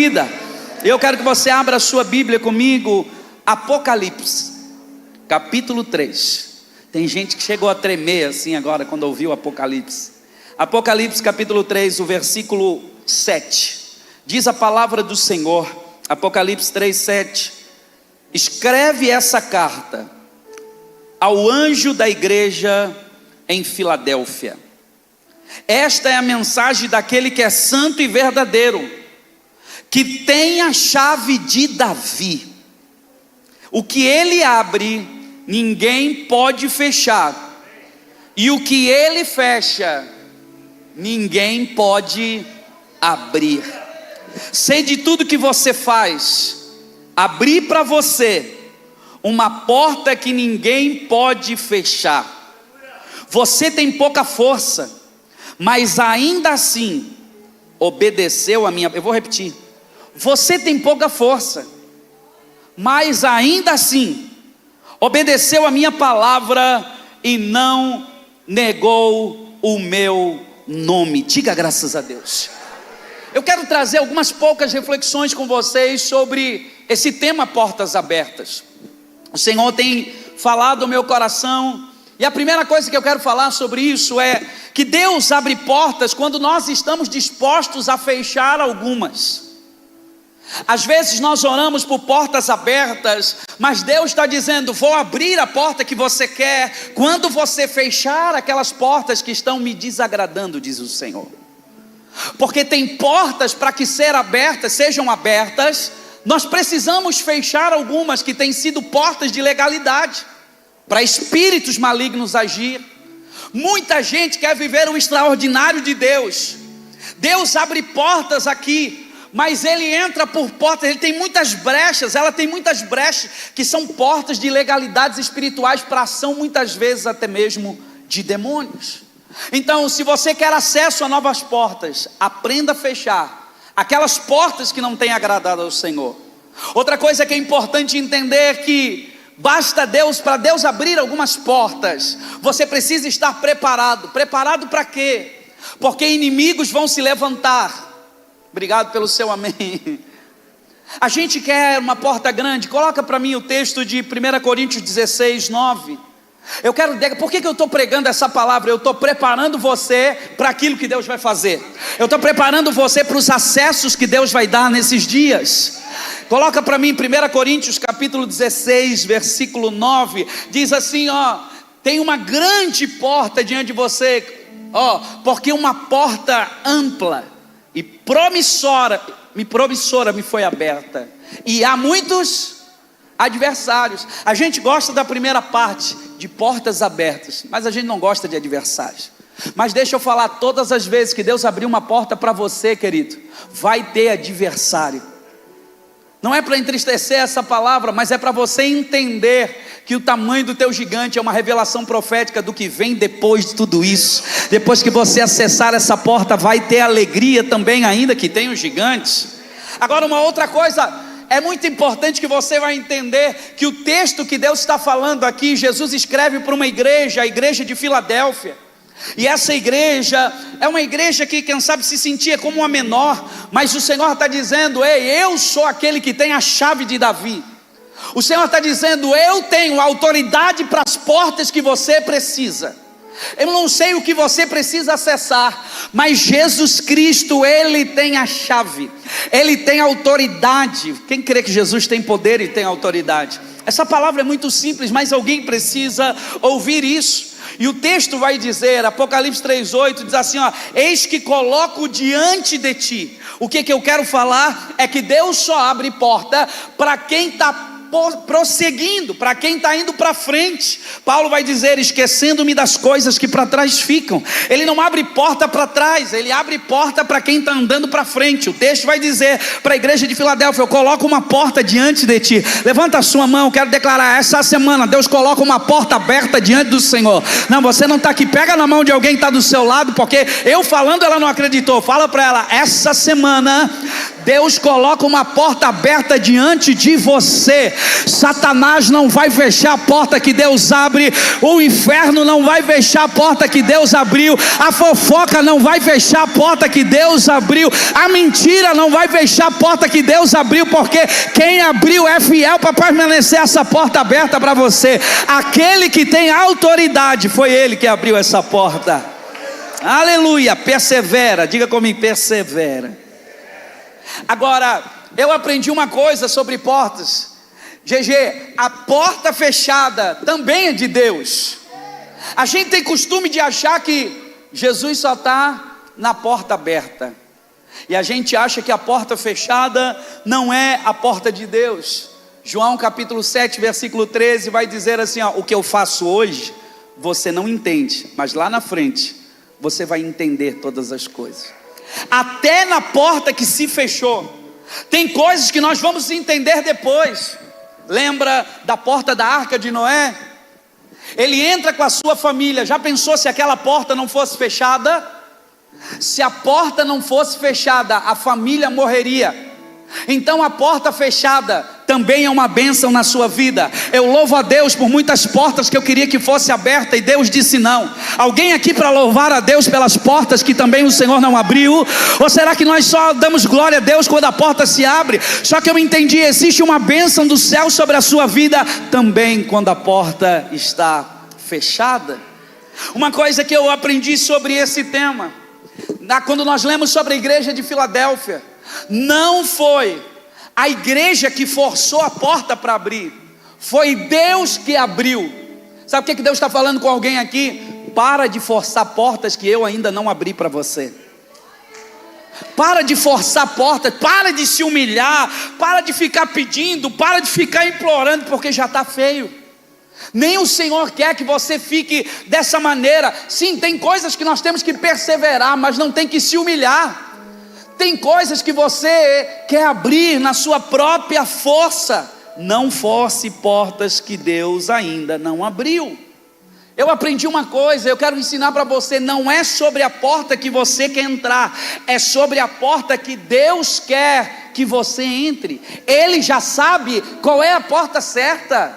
vida. Eu quero que você abra a sua Bíblia comigo, Apocalipse, capítulo 3. Tem gente que chegou a tremer assim agora quando ouviu Apocalipse. Apocalipse capítulo 3, o versículo 7. Diz a palavra do Senhor, Apocalipse 3, 7. Escreve essa carta ao anjo da igreja em Filadélfia. Esta é a mensagem daquele que é santo e verdadeiro, que tem a chave de Davi. O que ele abre, ninguém pode fechar, e o que ele fecha, ninguém pode abrir. Sei de tudo que você faz, abri para você uma porta que ninguém pode fechar. Você tem pouca força, mas ainda assim obedeceu a minha. Eu vou repetir. Você tem pouca força, mas ainda assim obedeceu a minha palavra e não negou o meu nome. Diga graças a Deus. Eu quero trazer algumas poucas reflexões com vocês sobre esse tema portas abertas. O Senhor tem falado ao meu coração, e a primeira coisa que eu quero falar sobre isso é que Deus abre portas quando nós estamos dispostos a fechar algumas. Às vezes nós oramos por portas abertas, mas Deus está dizendo: vou abrir a porta que você quer quando você fechar aquelas portas que estão me desagradando, diz o Senhor. Porque tem portas para que sejam abertas, nós precisamos fechar algumas que têm sido portas de legalidade, para espíritos malignos agir. Muita gente quer viver o extraordinário de Deus. Deus abre portas aqui, mas Ele entra por portas, Ele tem muitas brechas, ela tem muitas brechas, que são portas de legalidades espirituais para ação, muitas vezes até mesmo de demônios. Então, se você quer acesso a novas portas, aprenda a fechar aquelas portas que não têm agradado ao Senhor. Outra coisa que é importante entender é que basta Deus, para Deus abrir algumas portas, você precisa estar preparado. Preparado para quê? Porque inimigos vão se levantar. Obrigado pelo seu amém. A gente quer uma porta grande. Coloca para mim o texto de 1 Coríntios 16, 9. Por que eu estou pregando essa palavra? Eu estou preparando você para aquilo que Deus vai fazer. Eu estou preparando você para os acessos que Deus vai dar nesses dias. Coloca para mim 1 Coríntios capítulo 16, versículo 9. Diz assim, tem uma grande porta diante de você, porque uma porta ampla e promissora me foi aberta, e há muitos adversários. A gente gosta da primeira parte, de portas abertas, mas a gente não gosta de adversários. Mas deixa eu falar, todas as vezes que Deus abrir uma porta para você, querido, vai ter adversário. Não é para entristecer essa palavra, mas é para você entender que o tamanho do teu gigante é uma revelação profética do que vem depois de tudo isso. Depois que você acessar essa porta, vai ter alegria também, ainda que tenha os gigantes. Agora, uma outra coisa, é muito importante que você vai entender que o texto que Deus está falando aqui, Jesus escreve para uma igreja, a igreja de Filadélfia. E essa igreja é uma igreja que, quem sabe, se sentia como uma menor, mas o Senhor está dizendo: ei, eu sou aquele que tem a chave de Davi. O Senhor está dizendo: eu tenho autoridade para as portas que você precisa. Eu não sei o que você precisa acessar, mas Jesus Cristo, Ele tem a chave, Ele tem autoridade. Quem crê que Jesus tem poder e tem autoridade? Essa palavra é muito simples, mas alguém precisa ouvir isso. E o texto vai dizer, Apocalipse 3,8, diz assim, eis que coloco diante de ti. O que eu quero falar é que Deus só abre porta para quem está prosseguindo, para quem está indo para frente. Paulo vai dizer: esquecendo-me das coisas que para trás ficam. Ele não abre porta para trás, ele abre porta para quem está andando para frente. O texto vai dizer para a igreja de Filadélfia: eu coloco uma porta diante de ti. Levanta a sua mão, quero declarar, essa semana Deus coloca uma porta aberta diante do Senhor. Não, você não está aqui, pega na mão de alguém que está do seu lado, porque eu falando ela não acreditou. Fala para ela: essa semana Deus coloca uma porta aberta diante de você. Satanás não vai fechar a porta que Deus abre, o inferno não vai fechar a porta que Deus abriu, a fofoca não vai fechar a porta que Deus abriu, a mentira não vai fechar a porta que Deus abriu, porque quem abriu é fiel para permanecer essa porta aberta para você. Aquele que tem autoridade, foi ele que abriu essa porta. Aleluia, persevera, diga comigo, persevera. Agora, eu aprendi uma coisa sobre portas, GG, a porta fechada também é de Deus. A gente tem costume de achar que Jesus só está na porta aberta, e a gente acha que a porta fechada não é a porta de Deus. João capítulo 7, versículo 13 vai dizer assim, ó, o que eu faço hoje, você não entende, mas lá na frente, você vai entender todas as coisas. Até na porta que se fechou, tem coisas que nós vamos entender depois. Lembra da porta da arca de Noé? Ele entra com a sua família. Já pensou se aquela porta não fosse fechada? Se a porta não fosse fechada, a família morreria. Então a porta fechada também é uma bênção na sua vida. Eu louvo a Deus por muitas portas que eu queria que fosse aberta e Deus disse não. Alguém aqui para louvar a Deus pelas portas que também o Senhor não abriu? Ou será que nós só damos glória a Deus quando a porta se abre? Só que eu entendi, existe uma bênção do céu sobre a sua vida também quando a porta está fechada. Uma coisa que eu aprendi sobre esse tema, quando nós lemos sobre a igreja de Filadélfia, não foi a igreja que forçou a porta para abrir, foi Deus que abriu. Sabe o que Deus está falando com alguém aqui? Para de forçar portas que eu ainda não abri para você. Para de forçar portas, para de se humilhar, para de ficar pedindo, para de ficar implorando, porque já está feio. Nem o Senhor quer que você fique dessa maneira. Sim, tem coisas que nós temos que perseverar, mas não tem que se humilhar. Tem coisas que você quer abrir na sua própria força. Não force portas que Deus ainda não abriu. Eu aprendi uma coisa, eu quero ensinar para você. Não é sobre a porta que você quer entrar, é sobre a porta que Deus quer que você entre. Ele já sabe qual é a porta certa.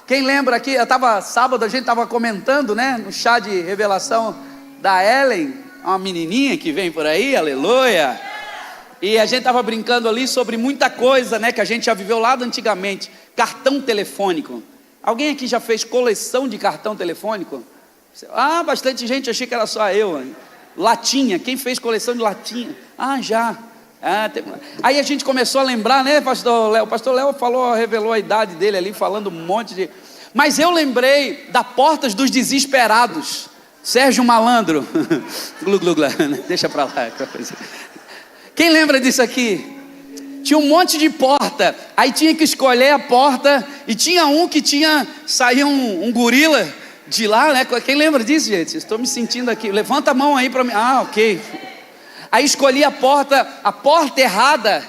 Quem lembra aqui, sábado a gente estava comentando, né, no chá de revelação da Ellen, uma menininha que vem por aí, aleluia. E a gente estava brincando ali sobre muita coisa, né, que a gente já viveu lá antigamente. Cartão telefônico. Alguém aqui já fez coleção de cartão telefônico? Ah, bastante gente, achei que era só eu. Latinha, quem fez coleção de latinha? Ah, já. Aí a gente começou a lembrar, né, pastor Léo? O pastor Léo revelou a idade dele ali, falando um monte de... Mas eu lembrei da Portas dos Desesperados. Sérgio Malandro. Deixa pra lá. Quem lembra disso aqui? Tinha um monte de porta. Aí tinha que escolher a porta. E tinha um que saía um gorila de lá, né? Quem lembra disso, gente? Estou me sentindo aqui. Levanta a mão aí para mim. Ah, ok. Aí escolhi a porta errada.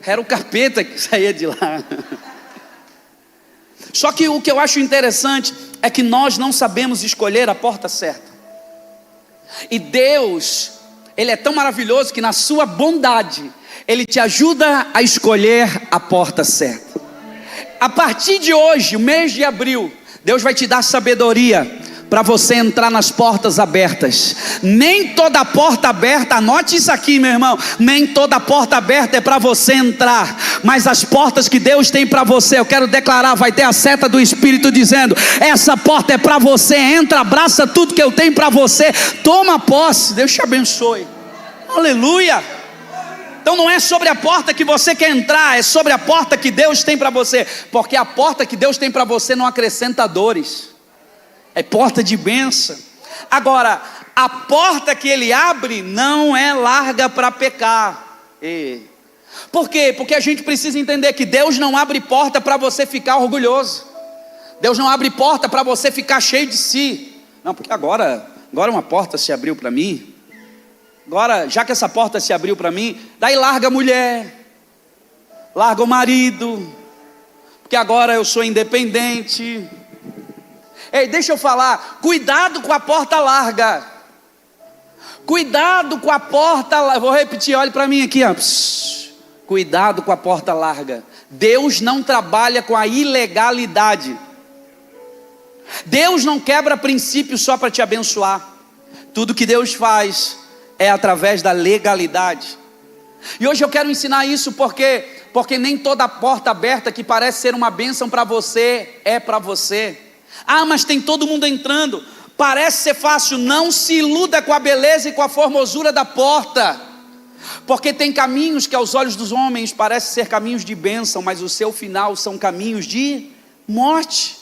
Era o capeta que saía de lá. Só que o que eu acho interessante é que nós não sabemos escolher a porta certa. E Deus, Ele é tão maravilhoso que na sua bondade, Ele te ajuda a escolher a porta certa. A partir de hoje, o mês de abril, Deus vai te dar sabedoria para você entrar nas portas abertas. Nem toda porta aberta, anote isso aqui, meu irmão, nem toda porta aberta é para você entrar, mas as portas que Deus tem para você, eu quero declarar, vai ter a seta do Espírito dizendo, essa porta é para você, entra, abraça tudo que eu tenho para você, toma posse, Deus te abençoe, aleluia. Então não é sobre a porta que você quer entrar, é sobre a porta que Deus tem para você, porque a porta que Deus tem para você não acrescenta dores, é porta de bênção. Agora, a porta que Ele abre não é larga para pecar. Por quê? Porque a gente precisa entender que Deus não abre porta para você ficar orgulhoso. Deus não abre porta para você ficar cheio de si. Não, porque agora uma porta se abriu para mim. Agora, já que essa porta se abriu para mim, daí larga a mulher, larga o marido, porque agora eu sou independente. Ei, deixa eu falar, cuidado com a porta larga. Cuidado com a porta larga. Vou repetir, olhe para mim aqui, ó. Cuidado com a porta larga. Deus não trabalha com a ilegalidade. Deus não quebra princípios só para te abençoar. Tudo que Deus faz é através da legalidade. E hoje eu quero ensinar isso porque nem toda porta aberta que parece ser uma bênção para você é para você. Ah, mas tem todo mundo entrando. Parece ser fácil. Não se iluda com a beleza e com a formosura da porta. Porque tem caminhos que aos olhos dos homens parecem ser caminhos de bênção, mas o seu final são caminhos de morte.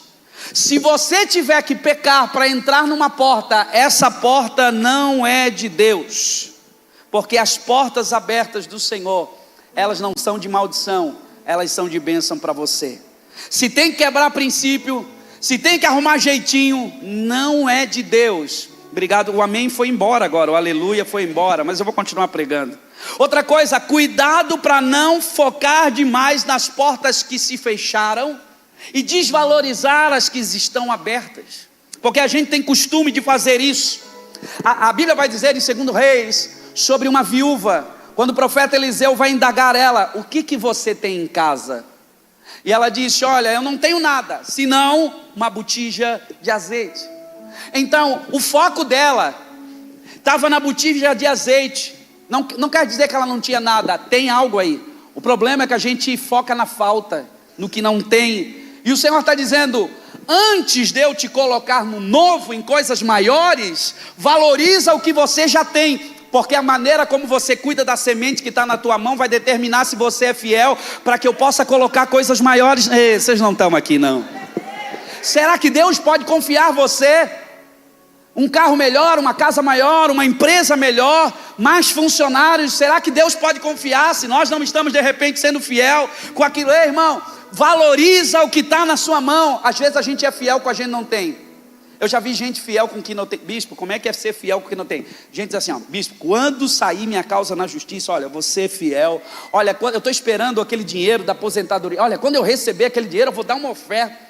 Se você tiver que pecar para entrar numa porta, essa porta não é de Deus. Porque as portas abertas do Senhor, elas não são de maldição, elas são de bênção para você. Se tem que quebrar princípio, se tem que arrumar jeitinho, não é de Deus. Obrigado, o amém foi embora agora, o aleluia foi embora, mas eu vou continuar pregando. Outra coisa, cuidado para não focar demais nas portas que se fecharam e desvalorizar as que estão abertas, porque a gente tem costume de fazer isso. A Bíblia vai dizer em 2 Reis sobre uma viúva, quando o profeta Eliseu vai indagar ela: o que você tem em casa? E ela disse: olha, eu não tenho nada, senão uma botija de azeite. Então o foco dela estava na botija de azeite. Não quer dizer que ela não tinha nada, tem algo aí. O problema é que a gente foca na falta, no que não tem. E o Senhor está dizendo: antes de eu te colocar no novo, em coisas maiores, valoriza o que você já tem, porque a maneira como você cuida da semente que está na tua mão vai determinar se você é fiel, para que eu possa colocar coisas maiores. Ei, vocês não estão aqui não. Será que Deus pode confiar você um carro melhor, uma casa maior, uma empresa melhor, mais funcionários? Será que Deus pode confiar se nós não estamos de repente sendo fiel com aquilo? Ei, irmão, valoriza o que está na sua mão. Às vezes a gente é fiel com o que a gente não tem. Eu já vi gente fiel com o que não tem. Bispo, como é que é ser fiel com o que não tem? Gente diz assim, ó: bispo, quando sair minha causa na justiça, olha, eu vou ser fiel. Olha, quando eu estou esperando aquele dinheiro da aposentadoria, olha, quando eu receber aquele dinheiro eu vou dar uma oferta.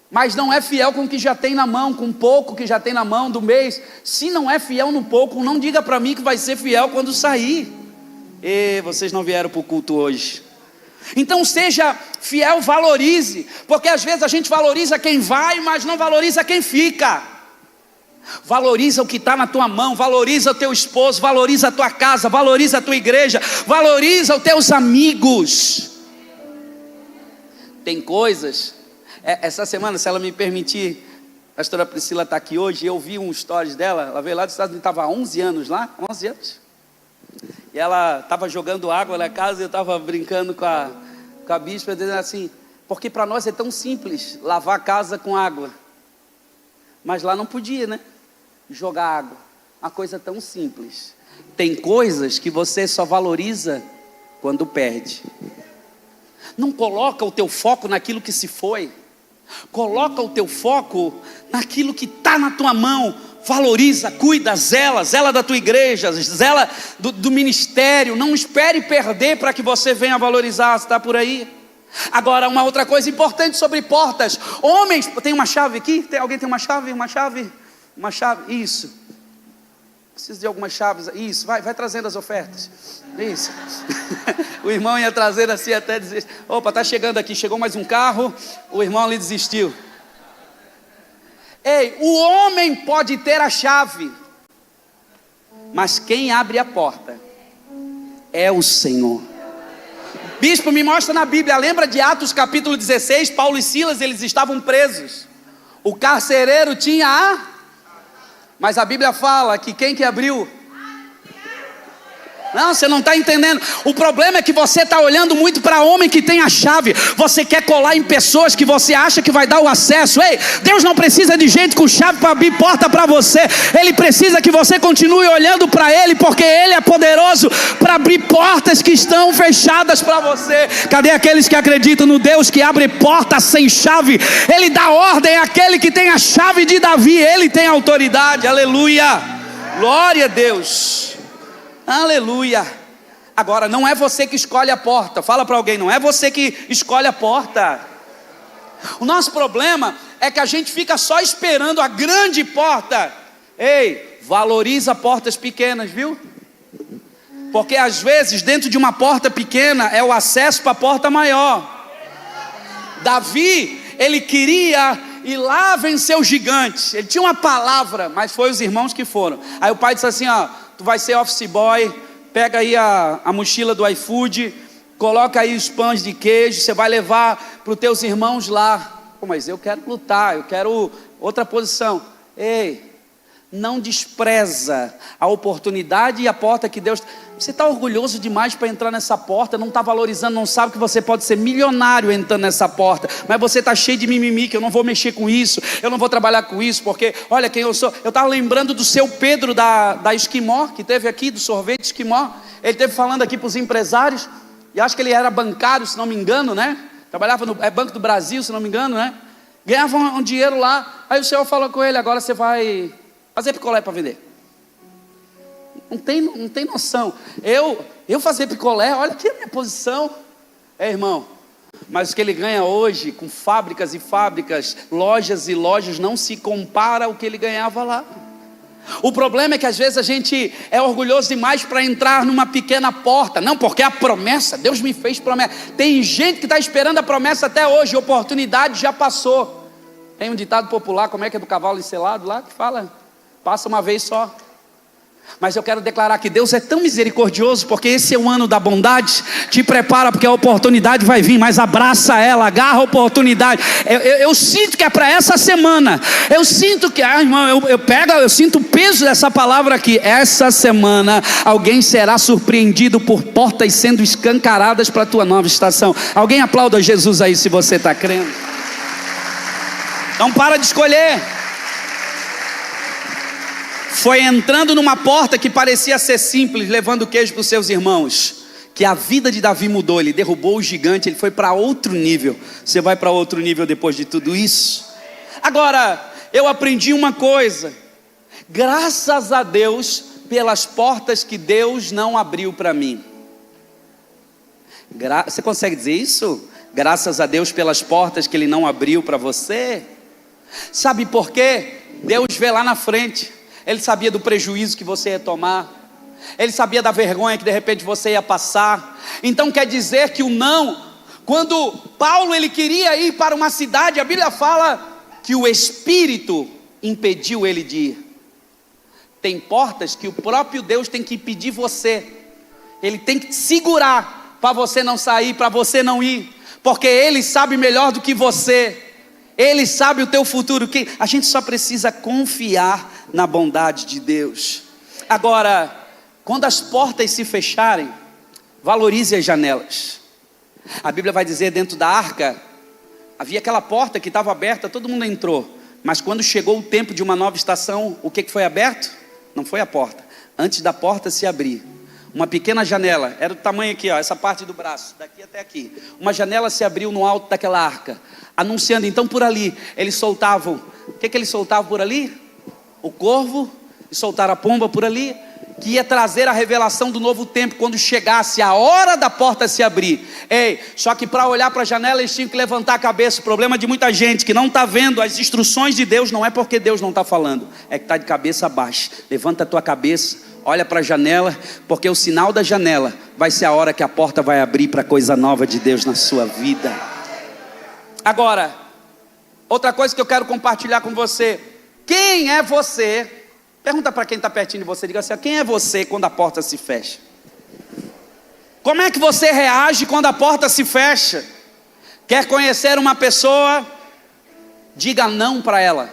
Mas não é fiel com o que já tem na mão, com pouco que já tem na mão do mês. Se não é fiel no pouco, não diga para mim que vai ser fiel quando sair. E vocês não vieram para o culto hoje. Então seja fiel, valorize. Porque às vezes a gente valoriza quem vai, mas não valoriza quem fica. Valoriza o que está na tua mão. Valoriza o teu esposo, valoriza a tua casa, valoriza a tua igreja, valoriza os teus amigos. Tem coisas... Essa semana, se ela me permitir, a pastora Priscila está aqui hoje. Eu vi um stories dela. Ela veio lá dos Estados Unidos, estava há 11 anos lá, 11 anos. E ela estava jogando água na casa e eu estava brincando com a bispa, dizendo assim: porque para nós é tão simples lavar a casa com água, mas lá não podia, né? Jogar água, uma coisa tão simples. Tem coisas que você só valoriza quando perde. Não coloca o teu foco naquilo que se foi. Coloca o teu foco naquilo que está na tua mão. Valoriza, cuida, zela da tua igreja, zela do ministério. Não espere perder para que você venha valorizar. Está por aí? Agora, uma outra coisa importante sobre portas. Homens, tem uma chave aqui? Alguém tem uma chave? Uma chave, isso. Preciso de algumas chaves. Isso, vai trazendo as ofertas. Isso. O irmão ia trazendo assim até dizer: opa, está chegando aqui, chegou mais um carro. O irmão ali desistiu. Ei, o homem pode ter a chave, mas quem abre a porta é o Senhor. Bispo, me mostra na Bíblia. Lembra de Atos capítulo 16? Paulo e Silas, eles estavam presos. O carcereiro tinha mas a Bíblia fala que quem que abriu? Não, você não está entendendo. O problema é que você está olhando muito para homem que tem a chave. Você quer colar em pessoas que você acha que vai dar o acesso. Ei, Deus não precisa de gente com chave para abrir porta para você. Ele precisa que você continue olhando para Ele, porque Ele é poderoso para abrir portas que estão fechadas para você. Cadê aqueles que acreditam no Deus que abre portas sem chave? Ele dá ordem àquele que tem a chave de Davi. Ele tem autoridade. Aleluia. Glória a Deus. Aleluia. Agora, não é você que escolhe a porta. Fala para alguém: não é você que escolhe a porta. O nosso problema é que a gente fica só esperando a grande porta. Ei, valoriza portas pequenas, viu? Porque às vezes dentro de uma porta pequena é o acesso para a porta maior. Davi, ele queria ir lá vencer o gigante. Ele tinha uma palavra, mas foi os irmãos que foram. Aí o pai disse assim, ó, tu vai ser office boy, pega aí a mochila do iFood, coloca aí os pães de queijo, você vai levar para os teus irmãos lá. Pô, mas eu quero lutar, eu quero outra posição. Ei, não despreza a oportunidade e a porta que Deus... Você está orgulhoso demais para entrar nessa porta, não está valorizando, não sabe que você pode ser milionário entrando nessa porta, mas você está cheio de mimimi, que eu não vou mexer com isso, eu não vou trabalhar com isso, porque olha quem eu sou. Eu estava lembrando do seu Pedro da Esquimó, que teve aqui, do sorvete Esquimó. Ele esteve falando aqui para os empresários, e acho que ele era bancário, se não me engano, né? Trabalhava no Banco do Brasil, se não me engano, né? Ganhava um dinheiro lá. Aí o Senhor falou com ele, agora você vai fazer picolé para vender. Não tem noção. Eu fazer picolé, olha aqui a minha posição. Irmão, mas o que ele ganha hoje, com fábricas e fábricas, lojas e lojas, não se compara ao que ele ganhava lá. O problema é que às vezes a gente é orgulhoso demais para entrar numa pequena porta. Não, porque a promessa, Deus me fez promessa. Tem gente que está esperando a promessa até hoje, a oportunidade já passou. Tem um ditado popular, como é que é do cavalo encelado lá, que fala, passa uma vez só. Mas eu quero declarar que Deus é tão misericordioso, porque esse é o ano da bondade. Te prepara, porque a oportunidade vai vir, mas abraça ela, agarra a oportunidade. Eu sinto que é para essa semana. Eu sinto que, irmão, eu sinto o peso dessa palavra aqui. Essa semana alguém será surpreendido por portas sendo escancaradas para a tua nova estação. Alguém aplauda Jesus aí se você está crendo. Então para de escolher. Foi entrando numa porta que parecia ser simples, levando queijo para os seus irmãos, que a vida de Davi mudou. Ele derrubou o gigante, ele foi para outro nível. Você vai para outro nível depois de tudo isso? Agora, eu aprendi uma coisa. Graças a Deus pelas portas que Deus não abriu para mim. Você consegue dizer isso? Graças a Deus pelas portas que Ele não abriu para você. Sabe por quê? Deus vê lá na frente. Ele sabia do prejuízo que você ia tomar. Ele sabia da vergonha que de repente você ia passar. Então quer dizer que o não, quando Paulo ele queria ir para uma cidade, a Bíblia fala que o Espírito impediu ele de ir. Tem portas que o próprio Deus tem que impedir você. Ele tem que te segurar para você não sair, para você não ir, porque Ele sabe melhor do que você. Ele sabe o teu futuro. Que a gente só precisa confiar na bondade de Deus. Agora, quando as portas se fecharem, valorize as janelas. A Bíblia vai dizer, dentro da arca havia aquela porta que estava aberta, todo mundo entrou. Mas quando chegou o tempo de uma nova estação, o que foi aberto? Não foi a porta. Antes da porta se abrir, uma pequena janela, era do tamanho aqui, ó, essa parte do braço, daqui até aqui. Uma janela se abriu no alto daquela arca, anunciando. Então por ali, eles soltavam. O que eles soltavam por ali? O corvo. E soltaram a pomba por ali, que ia trazer a revelação do novo tempo, quando chegasse a hora da porta se abrir. Só que para olhar para a janela, eles tinham que levantar a cabeça. O problema de muita gente que não está vendo as instruções de Deus, não é porque Deus não está falando, é que está de cabeça baixa. Levanta a tua cabeça, olha para a janela, porque o sinal da janela vai ser a hora que a porta vai abrir para coisa nova de Deus na sua vida. Agora, outra coisa que eu quero compartilhar com você. Quem é você? Pergunta para quem está pertinho de você, diga assim, quem é você quando a porta se fecha? Como é que você reage quando a porta se fecha? Quer conhecer uma pessoa? Diga não para ela.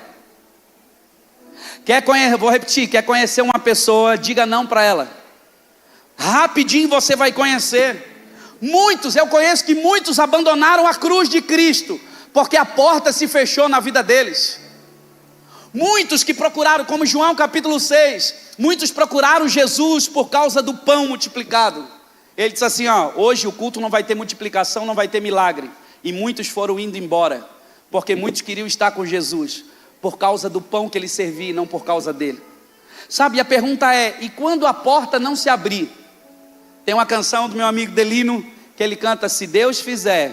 Vou repetir, quer conhecer uma pessoa? Diga não para ela. Rapidinho você vai conhecer. Eu conheço que muitos abandonaram a cruz de Cristo, porque a porta se fechou na vida deles. Muitos que procuraram, como João capítulo 6, muitos procuraram Jesus por causa do pão multiplicado. Ele disse assim, hoje o culto não vai ter multiplicação, não vai ter milagre. E muitos foram indo embora, porque muitos queriam estar com Jesus, por causa do pão que ele servia e não por causa dele. Sabe, a pergunta é, e quando a porta não se abrir? Tem uma canção do meu amigo Delino, que ele canta, se Deus fizer,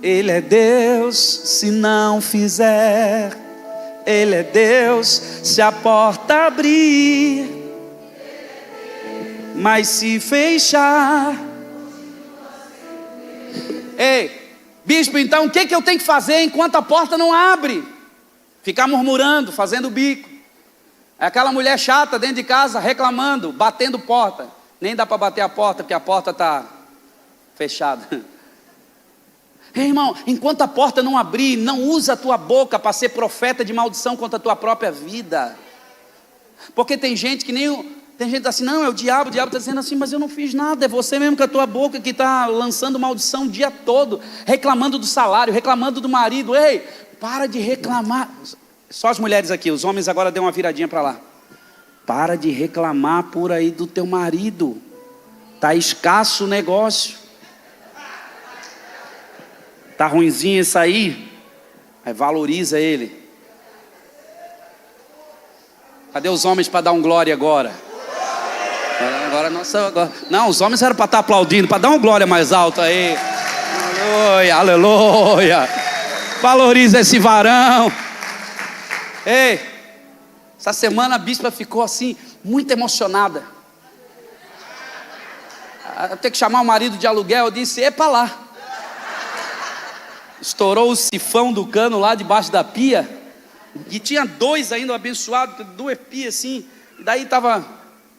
Ele é Deus, se não fizer, Ele é Deus, se a porta abrir. mas se fechar. Ei, bispo, então o que eu tenho que fazer enquanto a porta não abre? Ficar murmurando, fazendo bico. É aquela mulher chata dentro de casa, reclamando, batendo porta. Nem dá para bater a porta, porque a porta está fechada. Ei, irmão, enquanto a porta não abrir, não usa a tua boca para ser profeta de maldição contra a tua própria vida. Porque tem gente que tem gente assim, não, é o diabo está dizendo assim, mas eu não fiz nada, é você mesmo com a tua boca que está lançando maldição o dia todo, reclamando do salário, reclamando do marido. Ei, para de reclamar. Só as mulheres aqui, os homens agora dêem uma viradinha para lá. Para de reclamar por aí do teu marido, está escasso o negócio, está ruinzinho isso aí, valoriza ele. Cadê os homens para dar um glória agora? Não, os homens eram para estar aplaudindo, para dar uma glória mais alta aí. Aleluia, aleluia. Valoriza esse varão. Ei, essa semana a bispa ficou assim, muito emocionada. Eu tenho que chamar o marido de aluguel, eu disse, epa lá. Estourou o sifão do cano lá debaixo da pia. E tinha dois ainda abençoados, duas pias assim. E daí estava,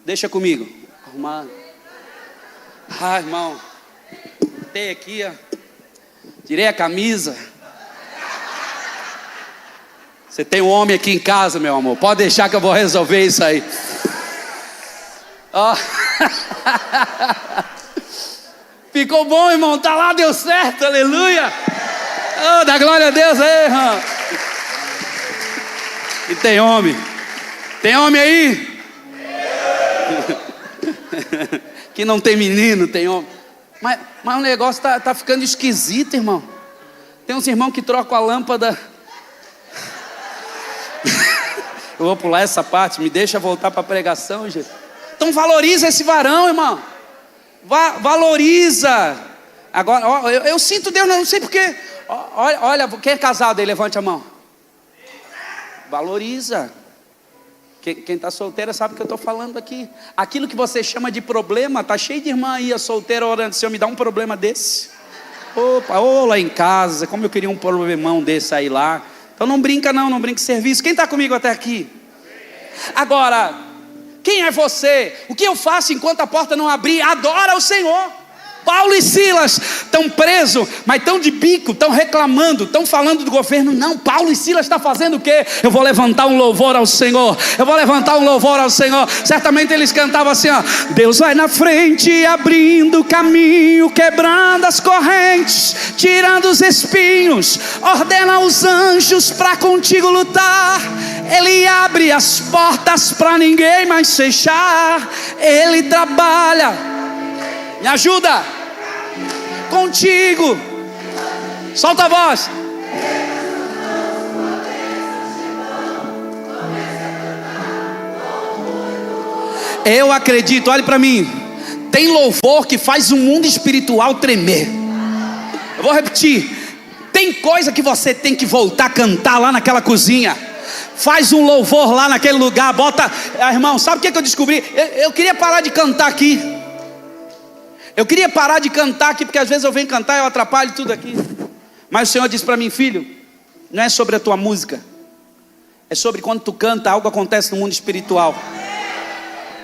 deixa comigo. Arrumado. Ah, irmão. Botei aqui, ó. Tirei a camisa. Você tem um homem aqui em casa, meu amor. Pode deixar que eu vou resolver isso aí. Oh. Ficou bom, irmão. Tá lá, deu certo. Aleluia. Oh, dá glória a Deus aí, irmão. E tem homem. Tem homem aí? Que não tem menino, tem homem. Mas o negócio tá ficando esquisito, irmão. Tem uns irmãos que trocam a lâmpada. Eu vou pular essa parte, me deixa voltar para a pregação, gente. Então valoriza esse varão, irmão. Valoriza. Agora, ó, eu sinto Deus, não sei porquê. Olha, quem é casado aí, levante a mão. Valoriza. Quem está solteira sabe o que eu estou falando aqui. Aquilo que você chama de problema, está cheio de irmã aí, a solteira orando, Senhor, me dá um problema desse. Opa, lá em casa, como eu queria um problemão desse aí lá. Então não brinca não brinca serviço. Quem está comigo até aqui? Agora, quem é você? O que eu faço enquanto a porta não abrir? Adora o Senhor. Paulo e Silas estão presos, mas estão de bico, estão reclamando, estão falando do governo. Não, Paulo e Silas estão fazendo o quê? Eu vou levantar um louvor ao Senhor. Eu vou levantar um louvor ao Senhor. Certamente eles cantavam assim, ó. Deus vai na frente, abrindo caminho, quebrando as correntes, tirando os espinhos, ordena os anjos para contigo lutar. Ele abre as portas para ninguém mais fechar. Ele trabalha. Me ajuda. Contigo. Solta a voz. Eu acredito, olhe para mim. Tem louvor que faz o mundo espiritual tremer. Eu vou repetir. Tem coisa que você tem que voltar a cantar lá naquela cozinha. Faz um louvor lá naquele lugar. Bota, irmão, sabe o que eu descobri? Eu queria parar de cantar aqui. Eu queria parar de cantar aqui, porque às vezes eu venho cantar e eu atrapalho tudo aqui. Mas o Senhor disse para mim, filho, não é sobre a tua música, é sobre quando tu canta, algo acontece no mundo espiritual.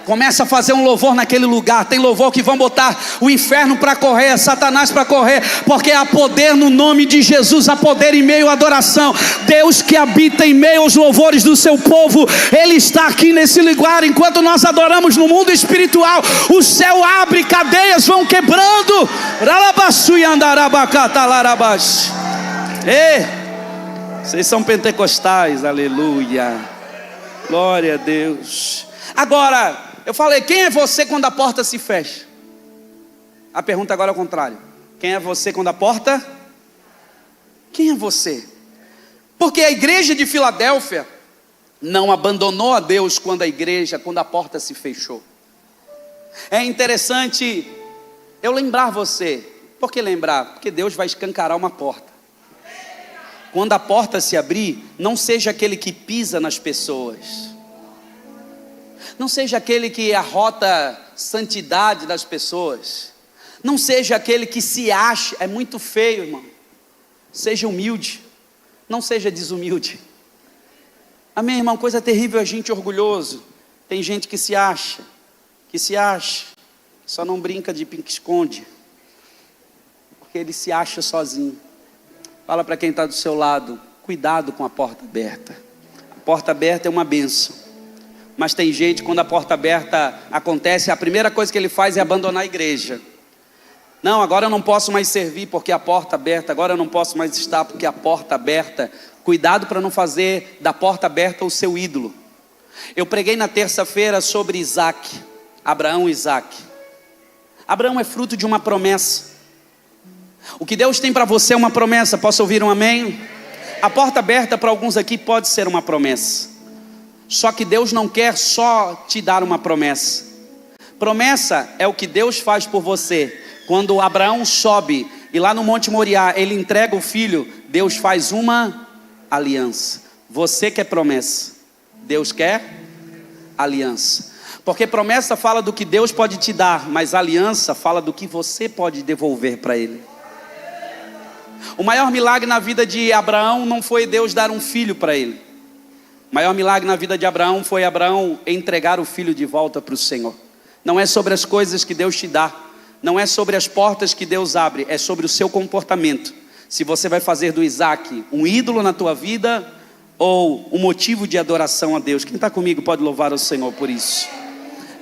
Começa a fazer um louvor naquele lugar. Tem louvor que vão botar o inferno para correr, Satanás para correr, porque há poder no nome de Jesus, há poder em meio à adoração. Deus que habita em meio aos louvores do seu povo, Ele está aqui nesse lugar. Enquanto nós adoramos no mundo espiritual, o céu abre, cadeias vão quebrando. Ei, vocês são pentecostais, aleluia, glória a Deus. Agora, eu falei, quem é você quando a porta se fecha? A pergunta agora é ao contrário. Quem é você quando a porta? Quem é você? Porque a igreja de Filadélfia não abandonou a Deus quando a porta se fechou. É interessante eu lembrar você. Por que lembrar? Porque Deus vai escancarar uma porta. Quando a porta se abrir, não seja aquele que pisa nas pessoas. Não seja aquele que arrota santidade das pessoas. Não seja aquele que se acha, é muito feio, irmão. Seja humilde, não seja desumilde. Amém, irmão? Coisa terrível é gente orgulhoso. Tem gente que se acha, só não brinca de pique-esconde, porque ele se acha sozinho. Fala para quem está do seu lado, cuidado com a porta aberta. A porta aberta é uma bênção, mas tem gente, quando a porta aberta acontece, a primeira coisa que ele faz é abandonar a igreja. Não, agora eu não posso mais servir porque a porta aberta, agora eu não posso mais estar porque a porta aberta. Cuidado para não fazer da porta aberta o seu ídolo. Eu preguei na terça-feira sobre Isaac, Abraão e Isaac. Abraão é fruto de uma promessa. O que Deus tem para você é uma promessa, posso ouvir um amém? A porta aberta para alguns aqui pode ser uma promessa. Só que Deus não quer só te dar uma promessa. Promessa é o que Deus faz por você. Quando Abraão sobe e lá no Monte Moriá ele entrega o filho, Deus faz uma aliança. Você quer promessa, Deus quer aliança. Porque promessa fala do que Deus pode te dar, mas aliança fala do que você pode devolver para Ele. O maior milagre na vida de Abraão não foi Deus dar um filho para ele. O maior milagre na vida de Abraão foi Abraão entregar o filho de volta para o Senhor. Não é sobre as coisas que Deus te dá, não é sobre as portas que Deus abre, é sobre o seu comportamento. Se você vai fazer do Isaac um ídolo na tua vida ou um motivo de adoração a Deus. Quem está comigo pode louvar o Senhor por isso.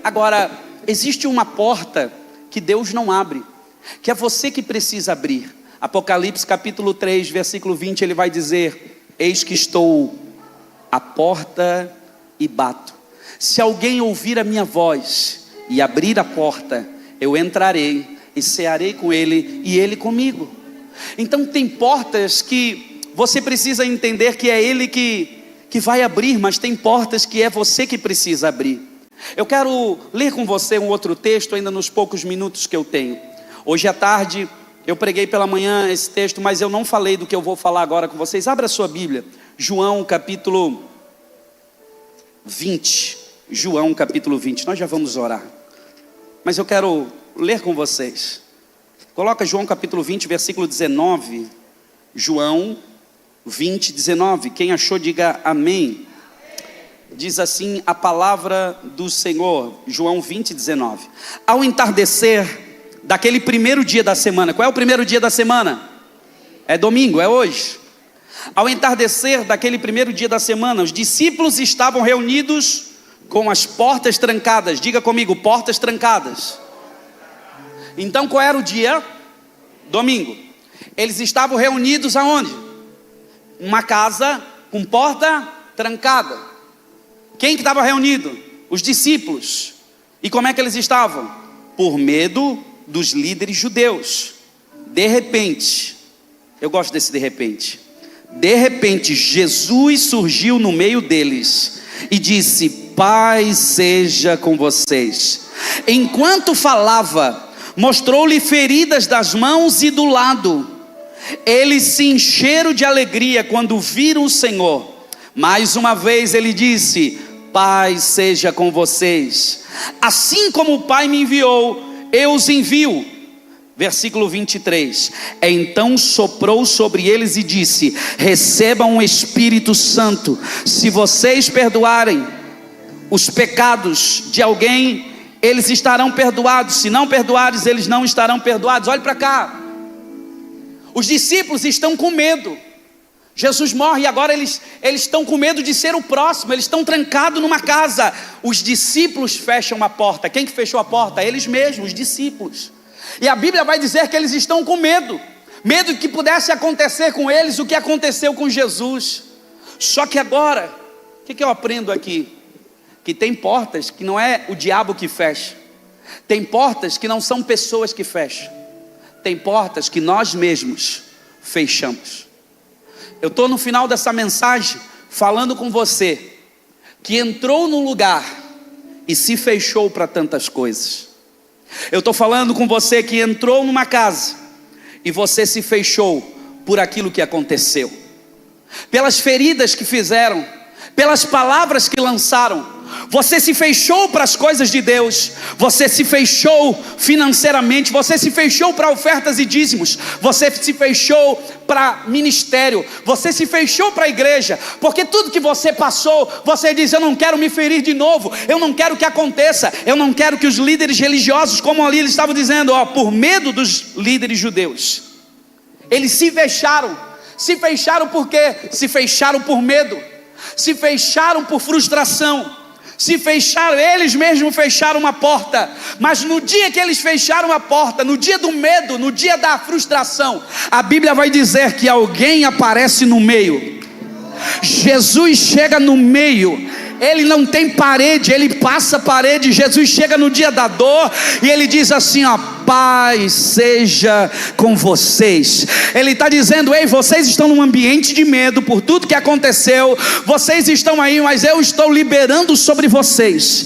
Agora, existe uma porta que Deus não abre, que é você que precisa abrir. Apocalipse capítulo 3, versículo 20, ele vai dizer: eis que estou à porta e bato. Se alguém ouvir a minha voz e abrir a porta, eu entrarei e cearei com ele e ele comigo. Então tem portas que você precisa entender que é Ele que vai abrir, mas tem portas que é você que precisa abrir. Eu quero ler com você um outro texto ainda nos poucos minutos que eu tenho. Hoje à tarde eu preguei pela manhã esse texto, mas eu não falei do que eu vou falar agora com vocês. Abra a sua Bíblia, João capítulo 20. João capítulo 20, nós já vamos orar, mas eu quero ler com vocês. Coloca João capítulo 20, versículo 19. João 20, 19. Quem achou diga amém. Diz assim a palavra do Senhor. João 20, 19. Ao entardecer daquele primeiro dia da semana. Qual é o primeiro dia da semana? É domingo, é hoje. Ao entardecer daquele primeiro dia da semana, os discípulos estavam reunidos com as portas trancadas. Diga comigo, portas trancadas. Então qual era o dia? Domingo. Eles estavam reunidos aonde? Uma casa com porta trancada. Quem que estava reunido? Os discípulos. E como é que eles estavam? Por medo dos líderes judeus. De repente, eu gosto desse de repente, Jesus surgiu no meio deles e disse: paz seja com vocês. Enquanto falava, mostrou-lhe feridas das mãos e do lado. Eles se encheram de alegria quando viram o Senhor. Mais uma vez ele disse: paz seja com vocês. Assim como o Pai me enviou, eu os envio. Versículo 23. Então soprou sobre eles e disse: recebam o Espírito Santo. Se vocês perdoarem os pecados de alguém, eles estarão perdoados. Se não perdoares, eles não estarão perdoados. Olhe para cá. Os discípulos estão com medo. Jesus morre e agora eles estão com medo de ser o próximo. Eles estão trancados numa casa. Os discípulos fecham a porta. Quem que fechou a porta? Eles mesmos, os discípulos. E a Bíblia vai dizer que eles estão com medo. Medo de que pudesse acontecer com eles o que aconteceu com Jesus. Só que agora, o que eu aprendo aqui? Que tem portas que não é o diabo que fecha. Tem portas que não são pessoas que fecham. Tem portas que nós mesmos fechamos. Eu estou no final dessa mensagem falando com você que entrou num lugar e se fechou para tantas coisas. Eu estou falando com você que entrou numa casa e você se fechou por aquilo que aconteceu, pelas feridas que fizeram, pelas palavras que lançaram. Você se fechou para as coisas de Deus, você se fechou financeiramente, você se fechou para ofertas e dízimos, você se fechou para ministério, você se fechou para a igreja, porque tudo que você passou, você diz: eu não quero me ferir de novo, eu não quero que aconteça, eu não quero que os líderes religiosos, como ali eles estavam dizendo, por medo dos líderes judeus, eles se fecharam por quê? Se fecharam por medo, se fecharam por frustração, se fecharam, eles mesmos fecharam uma porta, mas no dia que eles fecharam a porta, no dia do medo, no dia da frustração, a Bíblia vai dizer que alguém aparece no meio. Jesus chega no meio. Ele não tem parede, ele passa a parede. Jesus chega no dia da dor e ele diz assim: paz seja com vocês. Ele está dizendo: ei, vocês estão num ambiente de medo por tudo que aconteceu, vocês estão aí, mas eu estou liberando sobre vocês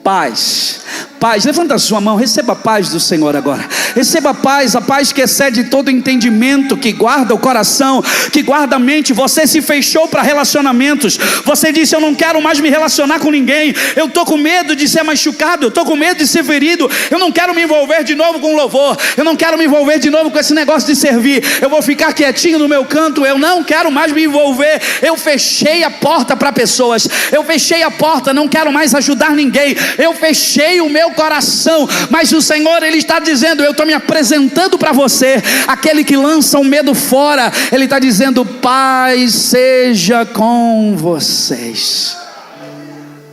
paz. Paz, levanta a sua mão, receba a paz do Senhor agora. Receba a paz que excede todo entendimento, que guarda o coração, que guarda a mente. Você se fechou para relacionamentos. Você disse: eu não quero mais me relacionar com ninguém. Eu estou com medo de ser machucado, eu estou com medo de ser ferido. Eu não quero me envolver de novo com louvor. Eu não quero me envolver de novo com esse negócio de servir. Eu vou ficar quietinho no meu canto. Eu não quero mais me envolver. Eu fechei a porta para pessoas. Eu fechei a porta, não quero mais ajudar ninguém. Eu fechei o meu coração, mas o Senhor, Ele está dizendo: eu estou me apresentando para você, aquele que lança o medo fora. Ele está dizendo: paz seja com vocês.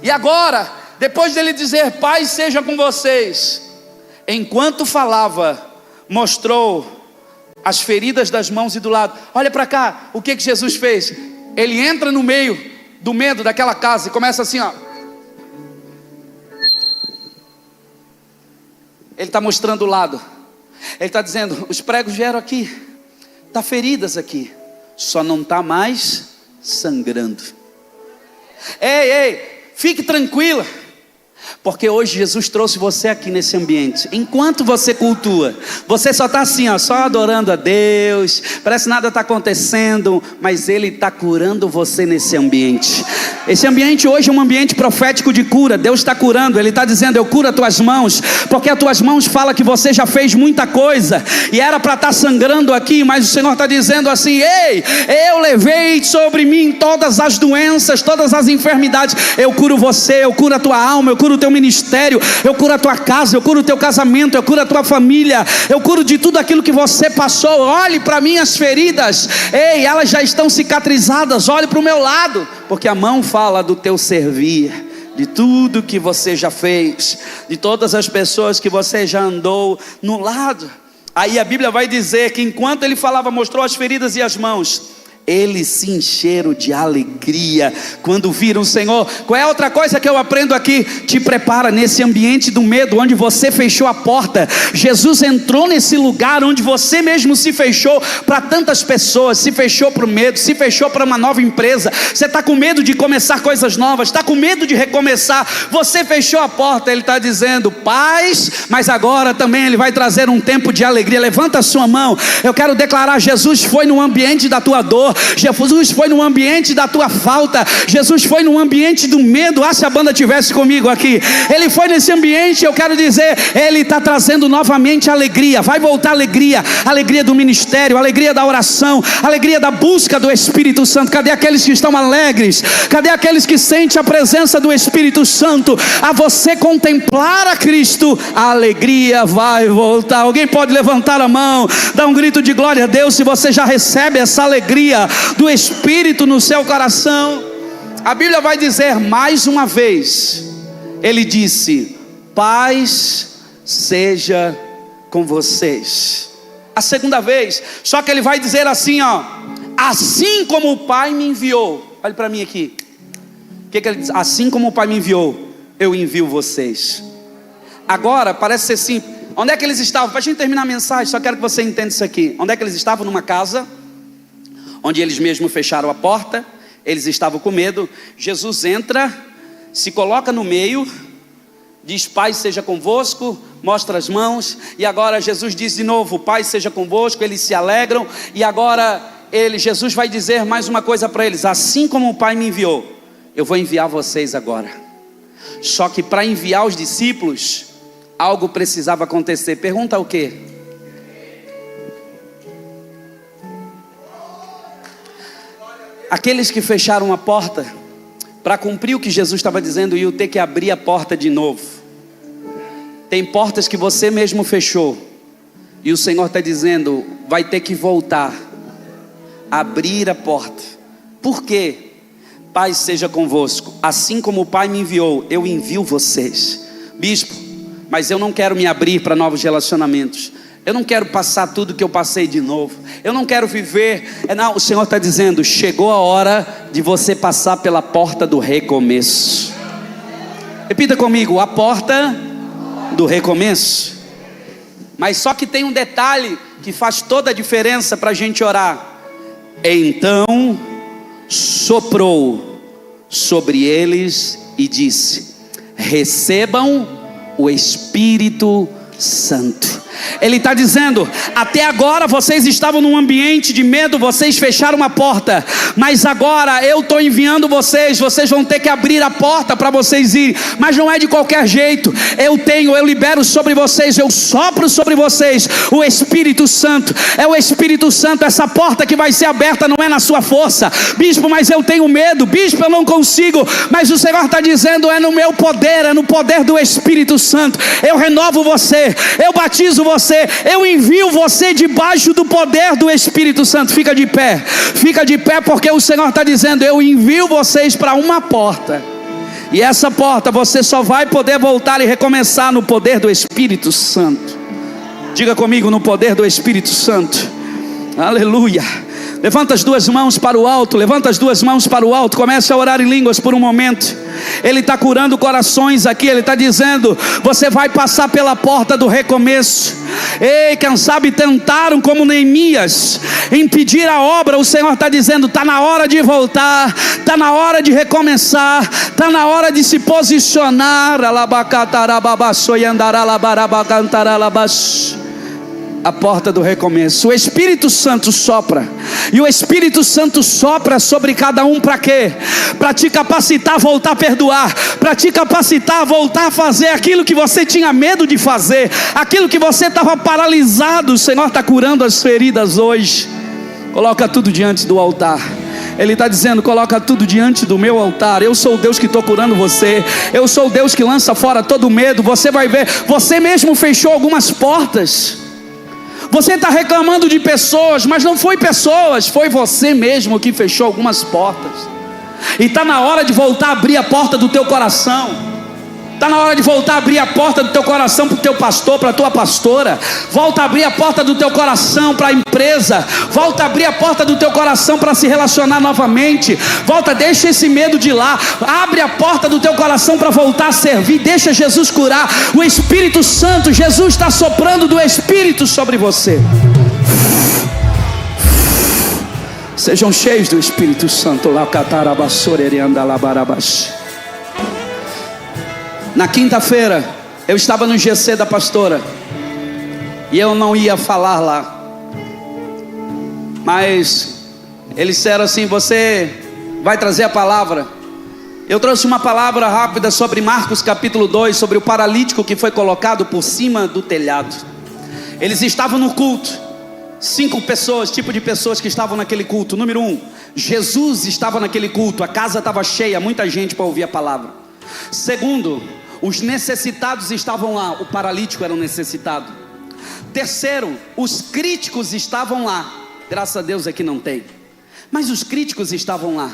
E agora, depois dele dizer paz seja com vocês, enquanto falava, mostrou as feridas das mãos e do lado. Olha para cá, o que Jesus fez? Ele entra no meio do medo daquela casa e começa assim, Ele está mostrando o lado. Ele está dizendo: os pregos vieram aqui, está feridas aqui, só não está mais sangrando. Ei, fique tranquila, porque hoje Jesus trouxe você aqui nesse ambiente. Enquanto você cultua, você só está assim, só adorando a Deus, parece que nada está acontecendo, mas Ele está curando você nesse ambiente. Esse ambiente hoje é um ambiente profético de cura. Deus está curando. Ele está dizendo: eu curo as tuas mãos, porque as tuas mãos falam que você já fez muita coisa, e era para estar sangrando aqui, mas o Senhor está dizendo assim: ei, eu levei sobre mim todas as doenças, todas as enfermidades. Eu curo você, eu curo a tua alma, eu curo o teu ministério, eu curo a tua casa, eu curo o teu casamento, eu curo a tua família, eu curo de tudo aquilo que você passou. Olhe para minhas feridas, ei, elas já estão cicatrizadas. Olhe para o meu lado, porque a mão fala do teu servir, de tudo que você já fez, de todas as pessoas que você já andou no lado. Aí a Bíblia vai dizer que enquanto ele falava, mostrou as feridas e as mãos, eles se encheram de alegria quando viram o Senhor. Qual é a outra coisa que eu aprendo aqui? Te prepara nesse ambiente do medo, onde você fechou a porta. Jesus entrou nesse lugar onde você mesmo se fechou para tantas pessoas, se fechou para o medo, se fechou para uma nova empresa. Você está com medo de começar coisas novas, está com medo de recomeçar, você fechou a porta. Ele está dizendo paz, mas agora também Ele vai trazer um tempo de alegria. Levanta a sua mão, eu quero declarar: Jesus foi no ambiente da tua dor, Jesus foi no ambiente da tua falta, Jesus foi no ambiente do medo. Se a banda tivesse comigo aqui, Ele foi nesse ambiente. Eu quero dizer, Ele está trazendo novamente alegria. Vai voltar alegria, alegria do ministério, alegria da oração, alegria da busca do Espírito Santo. Cadê aqueles que estão alegres? Cadê aqueles que sentem a presença do Espírito Santo? A você contemplar a Cristo, a alegria vai voltar. Alguém pode levantar a mão, dar um grito de glória a Deus se você já recebe essa alegria do Espírito no seu coração. A Bíblia vai dizer mais uma vez, Ele disse: paz seja com vocês. A segunda vez, só que Ele vai dizer assim, assim como o Pai me enviou. Olha para mim aqui, o que Ele diz? Assim como o Pai me enviou, eu envio vocês. Agora parece ser simples. Onde é que eles estavam? Para a gente terminar a mensagem, só quero que você entenda isso aqui. Onde é que eles estavam? Numa casa onde eles mesmos fecharam a porta. Eles estavam com medo. Jesus entra, se coloca no meio, diz: paz seja convosco, mostra as mãos. E agora Jesus diz de novo: paz seja convosco. Eles se alegram. E agora Jesus vai dizer mais uma coisa para eles: assim como o Pai me enviou, eu vou enviar vocês agora. Só que para enviar os discípulos, algo precisava acontecer. Pergunta o quê? Aqueles que fecharam a porta, para cumprir o que Jesus estava dizendo, iam ter que abrir a porta de novo. Tem portas que você mesmo fechou, e o Senhor está dizendo, vai ter que voltar, abrir a porta. Por quê? Pai seja convosco, assim como o Pai me enviou, eu envio vocês. Bispo, mas eu não quero me abrir para novos relacionamentos. Eu não quero passar tudo que eu passei de novo. Eu não quero viver. Não, o Senhor está dizendo, chegou a hora de você passar pela porta do recomeço. Repita comigo, a porta do recomeço. Mas só que tem um detalhe que faz toda a diferença para a gente orar. Então soprou sobre eles e disse: recebam o Espírito Santo. Ele está dizendo, até agora vocês estavam num ambiente de medo, vocês fecharam uma porta, mas agora eu estou enviando vocês, vocês vão ter que abrir a porta para vocês irem, mas não é de qualquer jeito. Eu libero sobre vocês, eu sopro sobre vocês o Espírito Santo. É o Espírito Santo, essa porta que vai ser aberta não é na sua força. Bispo, mas eu tenho medo. Bispo, eu não consigo. Mas o Senhor está dizendo, é no meu poder, é no poder do Espírito Santo. Eu renovo você, eu batizo você, eu envio você debaixo do poder do Espírito Santo. Fica de pé, porque o Senhor está dizendo, eu envio vocês para uma porta, e essa porta você só vai poder voltar e recomeçar no poder do Espírito Santo. Diga comigo, no poder do Espírito Santo. Aleluia. Levanta as duas mãos para o alto, levanta as duas mãos para o alto, comece a orar em línguas por um momento. Ele está curando corações aqui, ele está dizendo, você vai passar pela porta do recomeço. Ei, quem sabe tentaram como Neemias, impedir a obra. O Senhor está dizendo, está na hora de voltar, está na hora de recomeçar, está na hora de se posicionar. A porta do recomeço. O Espírito Santo sopra, e o Espírito Santo sopra sobre cada um para quê? Para te capacitar a voltar a perdoar, para te capacitar a voltar a fazer aquilo que você tinha medo de fazer, aquilo que você estava paralisado. O Senhor está curando as feridas hoje. Coloca tudo diante do altar. Ele está dizendo, coloca tudo diante do meu altar. Eu sou o Deus que estou curando você. Eu sou o Deus que lança fora todo medo. Você vai ver, você mesmo fechou algumas portas. Você está reclamando de pessoas, mas não foi pessoas, foi você mesmo que fechou algumas portas. E está na hora de voltar a abrir a porta do teu coração. Está na hora de voltar a abrir a porta do teu coração para o teu pastor, para a tua pastora. Volta a abrir a porta do teu coração para a empresa. Volta a abrir a porta do teu coração para se relacionar novamente. Volta, deixa esse medo de lá. Abre a porta do teu coração para voltar a servir. Deixa Jesus curar. O Espírito Santo, Jesus está soprando do Espírito sobre você. Sejam cheios do Espírito Santo. Na quinta-feira, eu estava no GC da pastora, e eu não ia falar lá, mas eles disseram assim, você vai trazer a palavra. Eu trouxe uma palavra rápida sobre Marcos capítulo 2, sobre o paralítico que foi colocado por cima do telhado. Eles estavam no culto, 5 pessoas, tipo de pessoas que estavam naquele culto. Número 1, Jesus estava naquele culto, a casa estava cheia, muita gente para ouvir a palavra. Segundo, os necessitados estavam lá, o paralítico era um necessitado. Terceiro, os críticos estavam lá. Graças a Deus aqui não tem, mas os críticos estavam lá.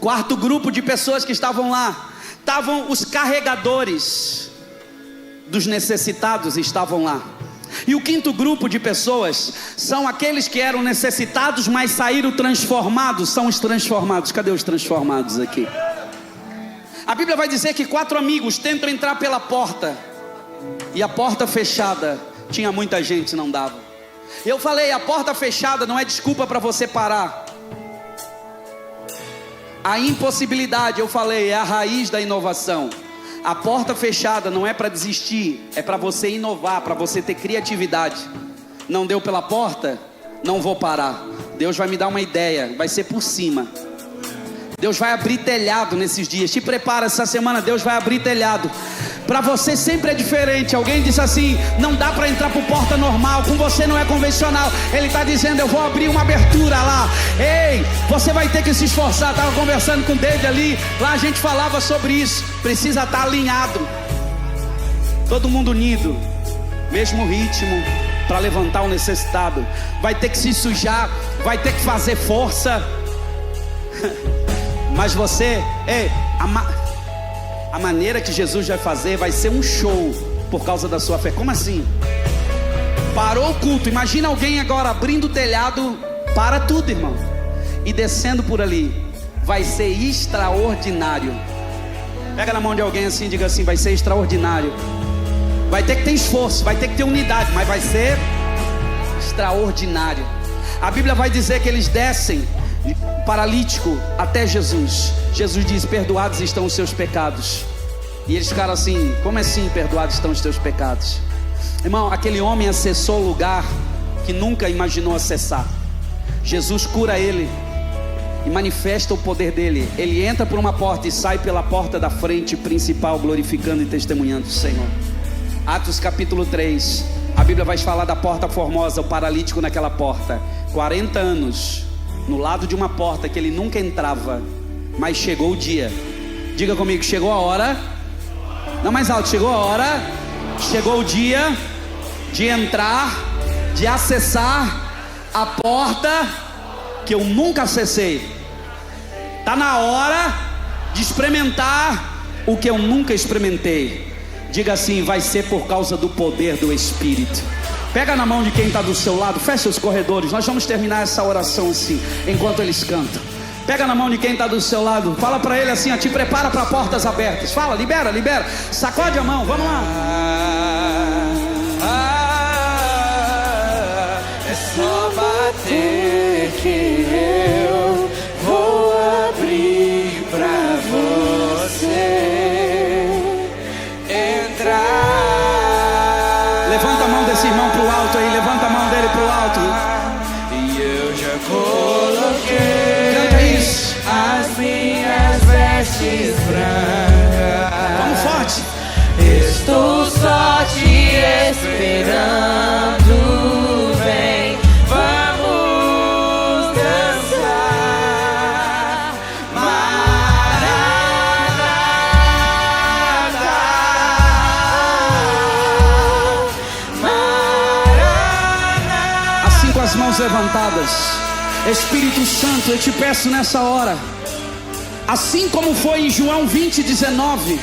Quarto grupo de pessoas que estavam lá, estavam os carregadores dos necessitados, estavam lá. E o quinto grupo de pessoas são aqueles que eram necessitados, mas saíram transformados. São os transformados. Cadê os transformados aqui? A Bíblia vai dizer que 4 amigos tentam entrar pela porta, e a porta fechada, tinha muita gente, não dava. Eu falei, a porta fechada não é desculpa para você parar. A impossibilidade, eu falei, é a raiz da inovação. A porta fechada não é para desistir, é para você inovar, para você ter criatividade. Não deu pela porta? Não vou parar. Deus vai me dar uma ideia, vai ser por cima. Deus vai abrir telhado nesses dias. Te prepara, essa semana Deus vai abrir telhado. Para você sempre é diferente. Alguém disse assim: não dá para entrar por porta normal, com você não é convencional. Ele está dizendo: eu vou abrir uma abertura lá. Ei, você vai ter que se esforçar. Estava conversando com o David ali, lá a gente falava sobre isso. Precisa estar alinhado, todo mundo unido, mesmo ritmo, para levantar o necessitado. Vai ter que se sujar, vai ter que fazer força. Mas você, a maneira que Jesus vai fazer vai ser um show por causa da sua fé. Como assim? Parou o culto. Imagina alguém agora abrindo o telhado. Para tudo, irmão, e descendo por ali. Vai ser extraordinário. Pega na mão de alguém assim e diga assim: vai ser extraordinário. Vai ter que ter esforço, vai ter que ter unidade, mas vai ser extraordinário. A Bíblia vai dizer que eles descem paralítico até Jesus. Jesus diz: perdoados estão os seus pecados. E eles ficaram assim: como assim perdoados estão os teus pecados? Irmão, aquele homem acessou o lugar que nunca imaginou acessar. Jesus cura ele e manifesta o poder dele. Ele entra por uma porta e sai pela porta da frente principal, glorificando e testemunhando o Senhor. Atos capítulo 3, a Bíblia vai falar da porta formosa, o paralítico naquela porta, 40 anos, no lado de uma porta que ele nunca entrava. Mas chegou o dia. Diga comigo: chegou a hora. Não, mais alto: chegou a hora. Chegou o dia de entrar, de acessar a porta que eu nunca acessei. Está na hora de experimentar o que eu nunca experimentei. Diga assim: vai ser por causa do poder do Espírito. Pega na mão de quem está do seu lado, fecha os corredores. Nós vamos terminar essa oração assim, enquanto eles cantam. Pega na mão de quem está do seu lado, fala para ele assim: ó, te prepara para portas abertas. Fala, libera, libera, sacode a mão, vamos lá. É só bater que eu vou abrir pra você entrar. Levanta a mão desse irmão pro alto aí, levanta a mão dele pro alto. E eu já coloquei, Canta isso, as minhas vestes brancas. vamos forte. Estou só te esperando. Vem, vamos dançar. Maranata, Maranata. Assim, com as mãos levantadas, Espírito Santo, eu te peço nessa hora, assim como foi em João 20:19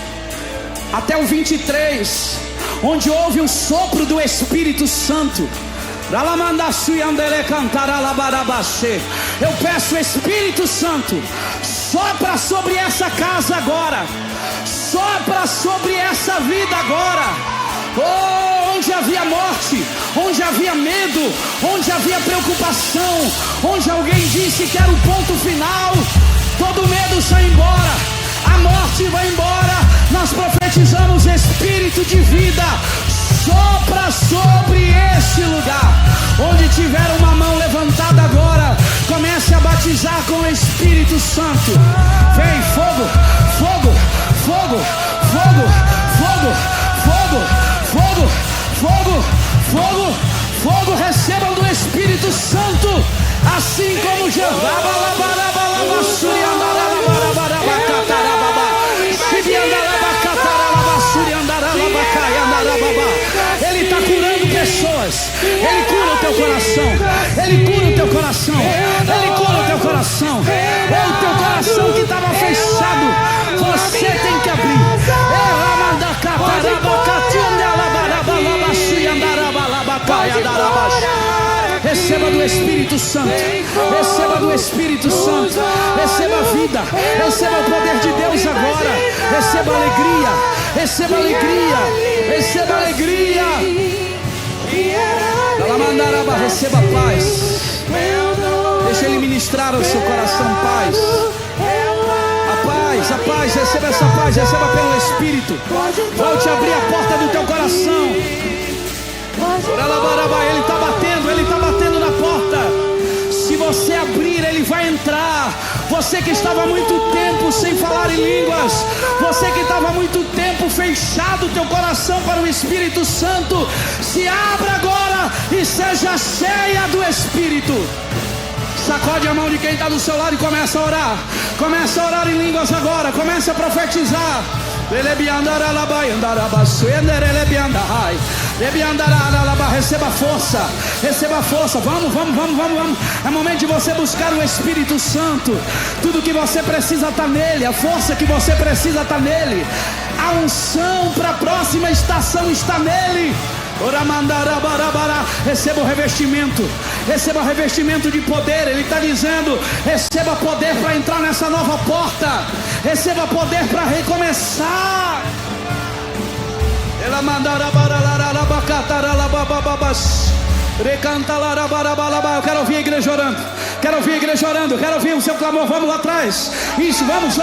até o 23, onde houve um sopro do Espírito Santo. Eu peço, Espírito Santo, sopra sobre essa casa agora, sopra sobre essa vida agora. Oh, onde havia morte, onde havia medo, onde havia preocupação, onde alguém disse que era o ponto final, todo medo sai embora, a morte vai embora. Nós profetizamos espírito de vida, sopra sobre esse lugar. Onde tiver uma mão levantada agora, comece a batizar com o Espírito Santo. Vem fogo, fogo, fogo, fogo, fogo, fogo, fogo, fogo, fogo, fogo. Recebam do Espírito Santo, assim como Jesus. Ele está curando pessoas. Ele cura o teu coração. Ele cura o teu coração. Ele cura o teu coração. Ou o teu coração que estava fechado, você tem que abrir. Receba do Espírito Santo. Receba do Espírito Santo. Receba a vida. Receba o poder de Deus agora. Receba alegria. Receba alegria. Receba alegria. Receba paz. Deixa Ele ministrar o seu coração. Paz. A paz, receba essa paz, receba pelo Espírito. Volte a abrir a porta do teu coração. Ele está batendo na porta. Se você abrir, Ele vai entrar. Você que estava muito tempo sem falar em línguas, você que estava muito tempo fechado teu coração para o Espírito Santo, se abra agora e seja cheia do Espírito. Sacode a mão de quem está do seu lado e começa a orar. Começa a orar em línguas agora. Começa a profetizar. Receba força. Receba força. Vamos. É momento de você buscar o Espírito Santo. Tudo que você precisa está nele. A força que você precisa está nele. A unção para a próxima estação está nele. Receba o revestimento. Receba o revestimento de poder. Ele está dizendo: receba poder para entrar nessa nova porta. Receba poder para recomeçar. Eu quero ouvir a igreja orando. Quero ouvir a igreja orando. Quero ouvir o seu clamor. Vamos lá atrás. Isso, vamos.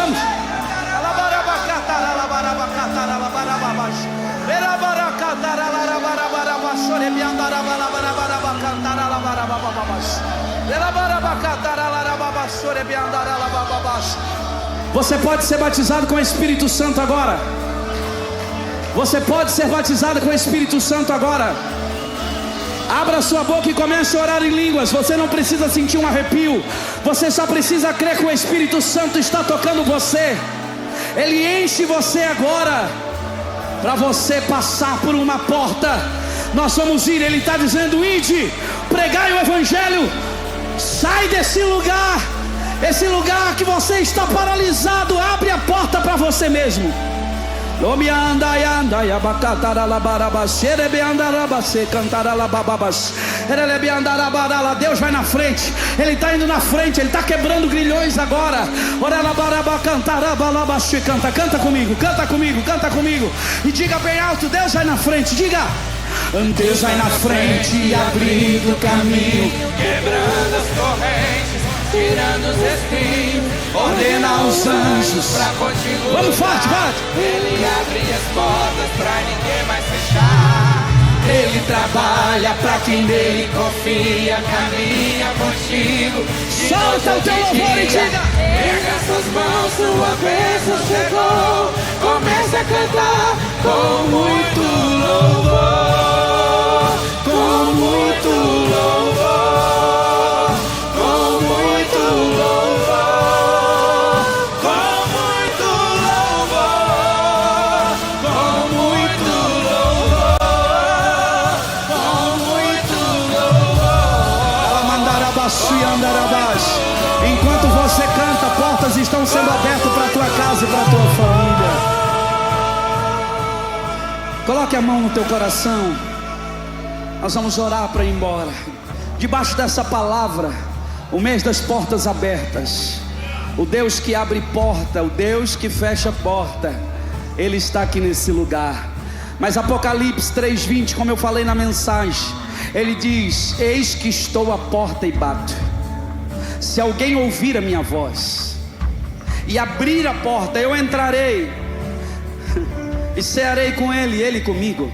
Você pode ser batizado com o Espírito Santo agora. Você pode ser batizado com o Espírito Santo agora. Abra sua boca e comece a orar em línguas. Você não precisa sentir um arrepio. Você só precisa crer que o Espírito Santo está tocando você. Ele enche você agora para você passar por uma porta. Nós vamos ir. Ele está dizendo: ide, pregai o Evangelho. Sai desse lugar. Esse lugar que você está paralisado. Abre a porta para você mesmo. Deus vai na frente. Ele está indo na frente. Ele está quebrando grilhões agora. Canta comigo. E diga bem alto: Deus vai na frente. Diga: Deus vai na frente, abrindo o caminho, quebrando as correntes, tirando os espinhos, ordena aos anjos pra contigo. Vamos forte. Ele abre as portas pra ninguém mais fechar. Ele trabalha pra quem nele confia, caminha contigo. Solta o teu louvor e diga: erga suas mãos, sua bênção chegou. Comece a cantar com muito louvor, com muito louvor, com muito louvor, com muito louvor, com muito louvor, com muito louvor. Enquanto você canta, portas estão sendo abertas para a tua casa e para a tua família. Coloque a mão no teu coração. Nós vamos orar para ir embora. Debaixo dessa palavra, o mês das portas abertas, o Deus que abre porta, o Deus que fecha porta, Ele está aqui nesse lugar. Mas Apocalipse 3:20, como eu falei na mensagem, Ele diz: eis que estou à porta e bato. Se alguém ouvir a minha voz e abrir a porta, eu entrarei e cearei com ele e ele comigo.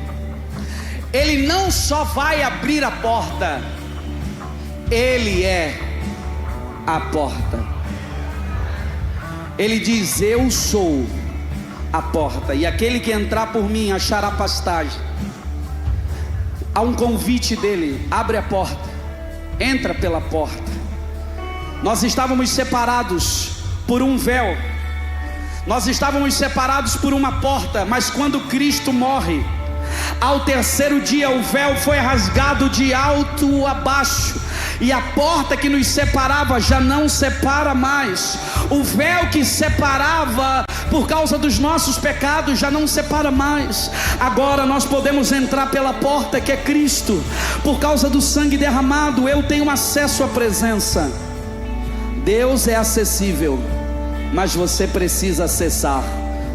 Ele não só vai abrir a porta, Ele é a porta. Ele diz: eu sou a porta, e aquele que entrar por mim achará pastagem. Há um convite dele: abre a porta, entra pela porta. Nós estávamos separados por um véu, nós estávamos separados por uma porta, mas quando Cristo morre, ao terceiro dia o véu foi rasgado de alto a baixo, e a porta que nos separava já não separa mais. O véu que separava por causa dos nossos pecados já não separa mais. Agora nós podemos entrar pela porta que é Cristo. Por causa do sangue derramado, eu tenho acesso à presença. Deus é acessível, mas você precisa acessar.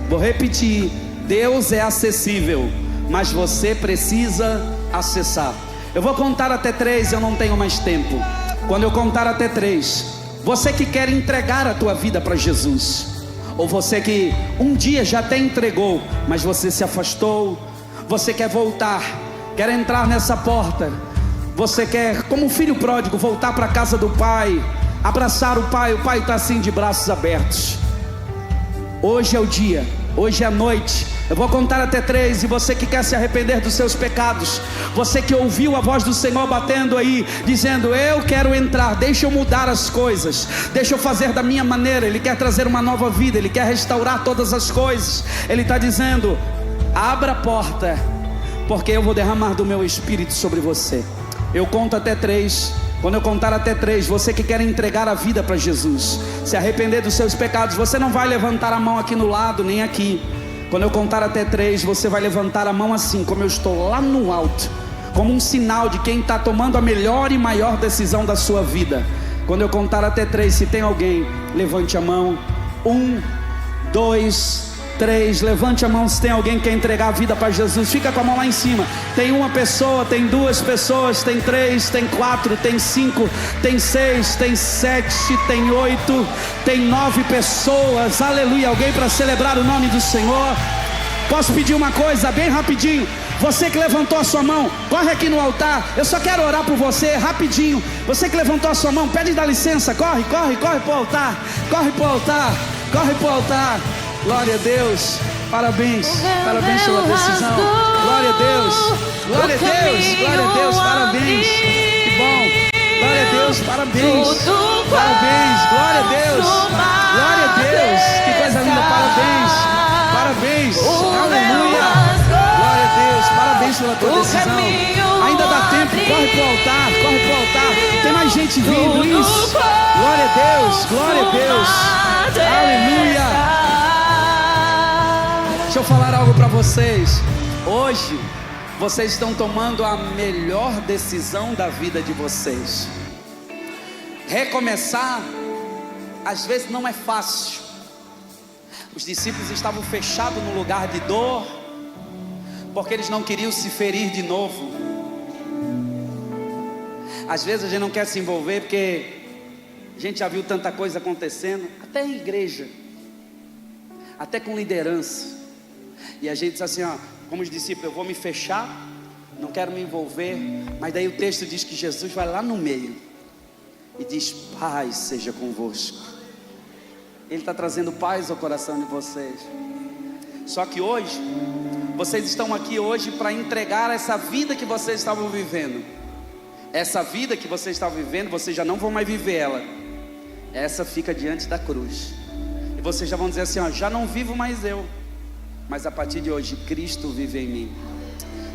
Vou repetir: Deus é acessível, mas você precisa acessar. Eu vou contar até 3, eu não tenho mais tempo. Quando eu contar até 3, você que quer entregar a tua vida para Jesus, ou você que um dia já até entregou, mas você se afastou, você quer voltar, quer entrar nessa porta, você quer, como um filho pródigo, voltar para a casa do Pai, abraçar o Pai está assim de braços abertos. Hoje é o dia, hoje é a noite. Eu vou contar até 3, e você que quer se arrepender dos seus pecados, você que ouviu a voz do Senhor batendo aí, dizendo: eu quero entrar, deixa eu mudar as coisas, deixa eu fazer da minha maneira. Ele quer trazer uma nova vida, Ele quer restaurar todas as coisas. Ele está dizendo: abra a porta, porque eu vou derramar do meu Espírito sobre você. Eu conto até 3. Quando eu contar até 3, você que quer entregar a vida para Jesus, se arrepender dos seus pecados, você não vai levantar a mão aqui no lado, nem aqui. Quando eu contar até 3, você vai levantar a mão assim, como eu estou lá no alto, como um sinal de quem está tomando a melhor e maior decisão da sua vida. Quando eu contar até 3, se tem alguém, levante a mão. 1, 2, 3, levante a mão se tem alguém que quer entregar a vida para Jesus. Fica com a mão lá em cima. Tem uma pessoa, tem 2 pessoas, tem 3, tem 4, tem 5, tem 6, tem 7, tem 8, tem 9 pessoas. Aleluia, alguém para celebrar o nome do Senhor. Posso pedir uma coisa bem rapidinho? Você que levantou a sua mão, corre aqui no altar. Eu só quero orar por você, rapidinho. Você que levantou a sua mão, pede dá licença. Corre para o altar. Corre para o altar. Corre para o altar. Glória a Deus, parabéns pela decisão. Glória a Deus, glória a Deus, glória a Deus, parabéns. Que bom, glória a Deus, parabéns. Parabéns, glória a Deus, glória a Deus. Que coisa linda, parabéns, aleluia. Glória a Deus, parabéns pela tua decisão. Ainda dá tempo, corre para o altar. Tem mais gente vindo, isso. Glória a Deus, aleluia. Deixa eu falar algo para vocês. Hoje, vocês estão tomando a melhor decisão da vida de vocês. Recomeçar, às vezes não é fácil. Os discípulos estavam fechados no lugar de dor, porque eles não queriam se ferir de novo. Às vezes a gente não quer se envolver, porque a gente já viu tanta coisa acontecendo, até em igreja, até com liderança. E a gente diz assim, ó, como os discípulos: eu vou me fechar, não quero me envolver. Mas daí o texto diz que Jesus vai lá no meio e diz: paz seja convosco. Ele está trazendo paz ao coração de vocês. Só que hoje, vocês estão aqui hoje para entregar essa vida que vocês estavam vivendo. Essa vida que vocês estavam vivendo, vocês já não vão mais viver ela. Essa fica diante da cruz. E vocês já vão dizer assim, ó: já não vivo mais eu, mas a partir de hoje Cristo vive em mim.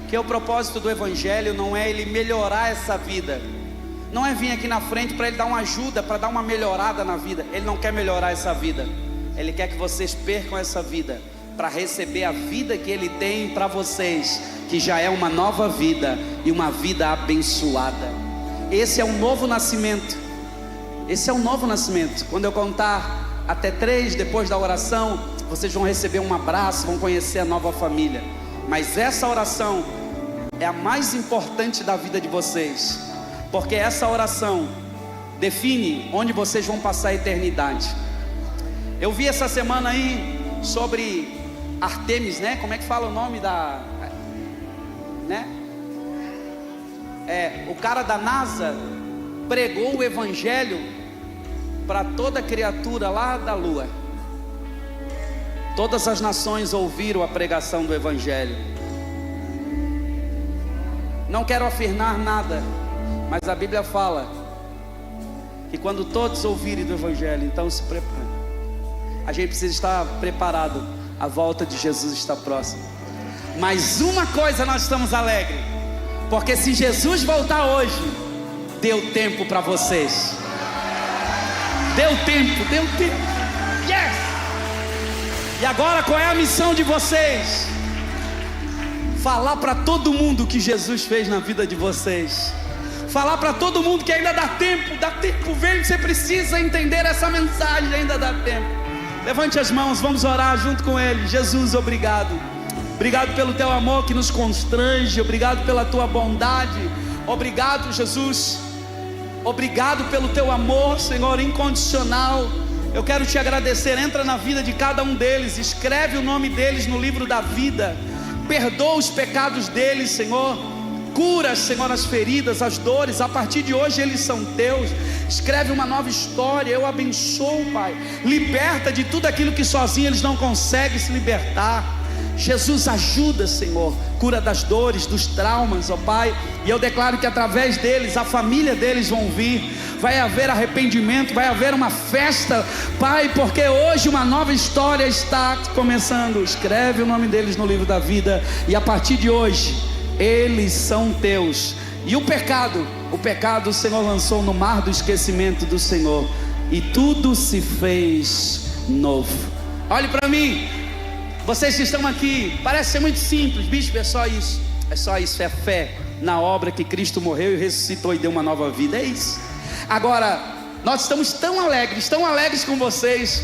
Que o propósito do Evangelho não é ele melhorar essa vida, não é vir aqui na frente para ele dar uma ajuda, para dar uma melhorada na vida. Ele não quer melhorar essa vida, ele quer que vocês percam essa vida para receber a vida que ele tem para vocês, que já é uma nova vida e uma vida abençoada. Esse é um novo nascimento. Esse é um novo nascimento. Quando eu contar até 3, depois da oração, vocês vão receber um abraço, vão conhecer a nova família. Mas essa oração é a mais importante da vida de vocês, porque essa oração define onde vocês vão passar a eternidade. Eu vi essa semana aí sobre Artemis, né? Como é que fala o nome da... né? O cara da NASA pregou o Evangelho para toda criatura lá da lua. Todas as nações ouviram a pregação do Evangelho. Não quero afirmar nada, mas a Bíblia fala que quando todos ouvirem do Evangelho, então se preparem. A gente precisa estar preparado, a volta de Jesus está próxima. Mas uma coisa nós estamos alegres, porque se Jesus voltar hoje, deu tempo para vocês. Deu tempo. Yes! E agora qual é a missão de vocês? Falar para todo mundo o que Jesus fez na vida de vocês. Falar para todo mundo que ainda dá tempo, vem, você precisa entender essa mensagem, ainda dá tempo. Levante as mãos, vamos orar junto com ele. Jesus, obrigado. Obrigado pelo teu amor que nos constrange, obrigado pela tua bondade. Obrigado, Jesus. Obrigado pelo teu amor, Senhor, incondicional. Eu quero te agradecer. Entra na vida de cada um deles, escreve o nome deles no livro da vida, perdoa os pecados deles, Senhor. Cura, Senhor, as feridas, as dores. A partir de hoje eles são teus. Escreve uma nova história. Eu abençoo, Pai. Liberta de tudo aquilo que sozinho eles não conseguem se libertar. Jesus, ajuda, Senhor. Cura das dores, dos traumas, ó Pai. E eu declaro que através deles, a família deles vão vir. Vai haver arrependimento, vai haver uma festa, Pai, porque hoje uma nova história está começando. Escreve o nome deles no livro da vida. E a partir de hoje eles são teus. E o pecado o Senhor lançou no mar do esquecimento do Senhor, e tudo se fez novo. Olhe para mim, vocês que estão aqui, parece ser muito simples, bispo, é só isso, é fé na obra que Cristo morreu e ressuscitou e deu uma nova vida, é isso. Agora, nós estamos tão alegres com vocês,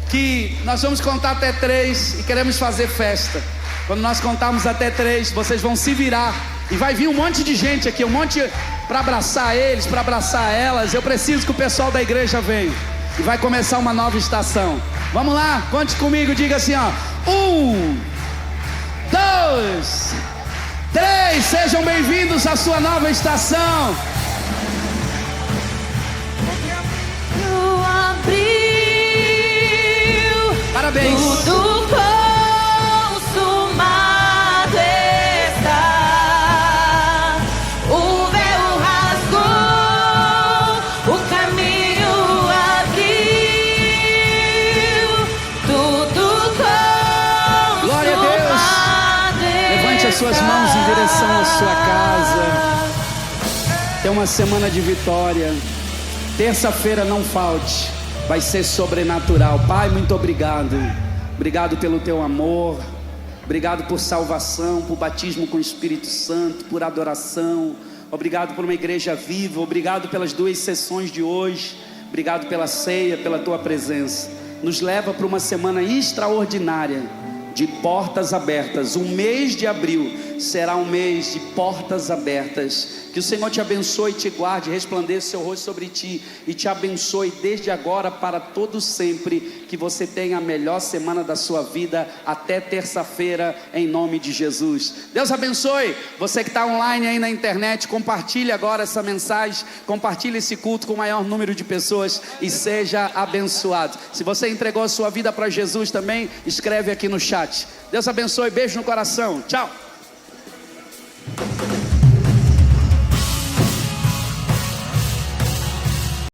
que nós vamos contar até 3 e queremos fazer festa. Quando nós contarmos até 3, vocês vão se virar e vai vir um monte de gente aqui, um monte para abraçar eles, para abraçar elas. Eu preciso que o pessoal da igreja venha. E vai começar uma nova estação. Vamos lá, conte comigo, diga assim, ó: 1, 2, 3. Sejam bem-vindos à sua nova estação. Parabéns. Tudo consumado está. O véu rasgou, o caminho abriu. Tudo consumado. Glória a Deus. Levante as suas mãos em direção à sua casa. Tem uma semana de vitória. Terça-feira não falte. Vai ser sobrenatural. Pai, muito obrigado. Obrigado pelo teu amor. Obrigado por salvação, por batismo com o Espírito Santo, por adoração. Obrigado por uma igreja viva. Obrigado pelas 2 sessões de hoje. Obrigado pela ceia, pela tua presença. Nos leva para uma semana extraordinária de portas abertas. O mês de abril será um mês de portas abertas. Que o Senhor te abençoe e te guarde, resplandeça seu rosto sobre ti e te abençoe desde agora para todo sempre. Que você tenha a melhor semana da sua vida até terça-feira, em nome de Jesus. Deus abençoe. Você que está online aí na internet, compartilhe agora essa mensagem, compartilhe esse culto com o maior número de pessoas e seja abençoado. Se você entregou a sua vida para Jesus também, escreve aqui no chat. Deus abençoe, beijo no coração, tchau.